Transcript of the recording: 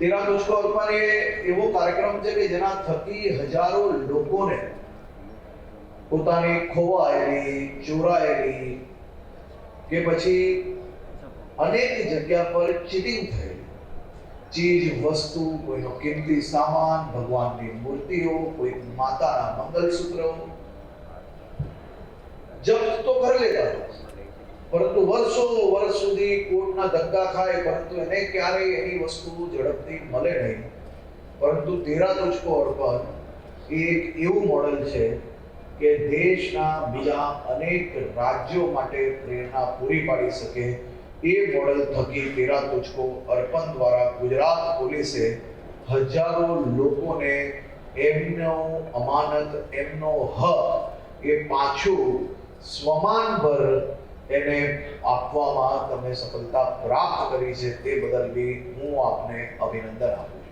તેરા તુझको અર્પણ એ એવો કાર્યક્રમ છે કે જેના થકી હજારો લોકોને પોતાની ખોવાયેલી, ચોરાયેલી કે પછી અનેક જગ્યા પર ચીટિંગ થયેલી ચીજ વસ્તુ, કોઈનો કિંમતી સામાન, ભગવાનની મૂર્તિઓ, કોઈ માતાના મંગલસૂત્રો જપ્ત તો કરી લેતા, પરંતુ વર્ષો વર્ષ સુધી કોર્ટના ધક્કા ખાય, પરંતુ એને ક્યારેય એની વસ્તુ ઝડપથી મળે નહીં. પરંતુ તેરા તુझको અર્પણ એ એક એવું મોડેલ છે કે દેશના બીજા અનેક રાજ્યો માટે પ્રેરણા પૂરી પાડી શકે. એ મોડેલ થકી તેરા તુझको અર્પણ દ્વારા ગુજરાત પોલીસે હજારો લોકોને એમનો અમાનત, એમનો હક એ પાછું સ્વમાનભર એને આપવામાં તમે સફળતા પ્રાપ્ત કરી છે. તે બદલ બી હું આપને અભિનંદન આપું છું.